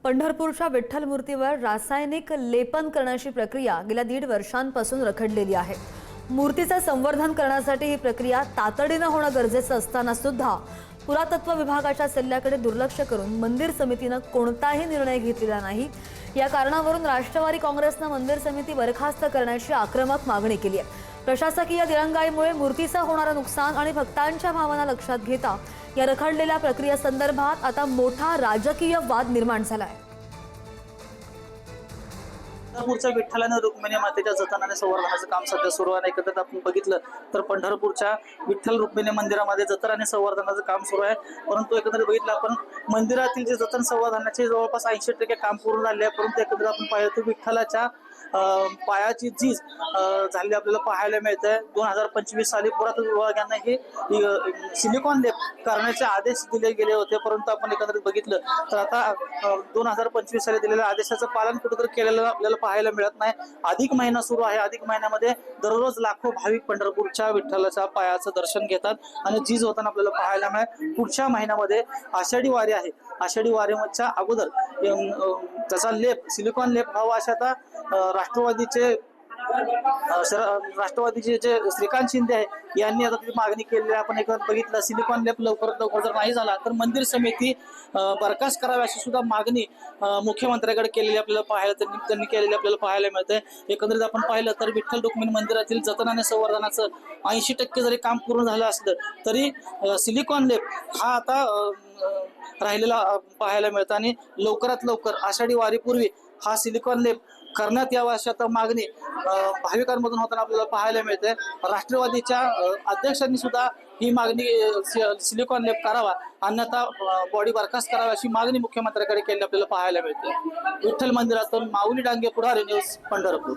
पंढरपूरच्या विठ्ठल मूर्तीवर रासायनिक लेपन करण्याची प्रक्रिया गेल्या 1.5 वर्षांपासून रखडलेली आहे। मूर्तीचे संवर्धन करण्यासाठी ही प्रक्रिया तातडीने होणं गरजेचं असताना सुद्धा पुरातत्व विभागाच्या सल्ल्याकडे दुर्लक्ष करून मंदिर समितीने कोणताही निर्णय घेतलेला नाही। या कारणावरून राष्ट्रवादी काँग्रेसने मंदिर समिती बरखास्त करण्याची आक्रमक मागणी केली आहे। प्रशासकीय दिरंगाईमुळे मूर्तीचं होणारं नुकसान आणि भक्तांच्या भावना लक्षात घेता या रखडलेल्या प्रक्रियेसंदर्भात आता मोठा राजकीय वाद निर्माण झाला आहे। पंढरपूरच्या विठ्ठलाने रुक्मिणी मातेच्या जतन आणि संवर्धनाचं काम सध्या सुरू आहे। एकंदरीत आपण बघितलं तर पंढरपूरच्या विठ्ठल रुक्मिणी मंदिरामध्ये जतन आणि संवर्धनाचं काम सुरू आहे। परंतु एकंदरीत बघितलं आपण मंदिरातील जे जतन संवर्धनाचे जवळपास 80% काम पूर्ण झाले आहे। परंतु एकंदरीत आपण पाहतो विठ्ठलाच्या पायाची झीज झालेली आपल्याला पाहायला मिळते। 2025 साली पुरातत्व विभागाने हे सिलिकॉन लेप करण्याचे आदेश दिले गेले होते। परंतु आपण एकंदरीत बघितलं तर आता 2025 साली दिलेल्या आदेशाचं पालन कुठेतरी केलेलं आपल्याला पाहायला मिळत नाही। अधिक महिना सुरू आहे। अधिक महिन्यामध्ये दररोज लाखो भाविक पंढरपूरच्या विठ्ठलाच्या पायाचं दर्शन घेतात आणि झीज होताना आपल्याला पाहायला मिळेल। पुढच्या महिन्यामध्ये आषाढी वारी आहे। आषाढी वारीच्या अगोदर त्याचा लेप सिलिकॉन लेप व्हावा अशा आता राष्ट्रवादीचे जे श्रीकांत शिंदे आहे यांनी आता ती मागणी केलेली आहे। आपण एक बघितलं सिलिकॉन लेप लवकरात लवकर जर नाही झाला तर मंदिर समिती बरखास्त करावी अशी सुद्धा मागणी मुख्यमंत्र्यांकडे केलेली आपल्याला त्यांनी केलेली आपल्याला पाहायला मिळते। एकंदरीत आपण पाहिलं तर विठ्ठल रुक्मिणी मंदिरातील जतन आणि संवर्धनाचं 80% जरी काम पूर्ण झालं असलं तरी सिलिकॉन लेप हा आता राहिलेला पाहायला मिळतं आणि लवकरात लवकर आषाढी वारीपूर्वी हा सिलिकॉन लेप करण्यात यावा अशी आता मागणी भाविकांमधून होताना आपल्याला पाहायला मिळते। राष्ट्रवादीच्या अध्यक्षांनी सुद्धा ही मागणी सिलिकॉन लेप करावा अन्यथा बॉडी बरखास्त करावी अशी मागणी मुख्यमंत्र्यांकडे केली आपल्याला पाहायला मिळते। विठ्ठल मंदिरातून माऊली डांगे, पुढारी न्यूज, पंढरपूर।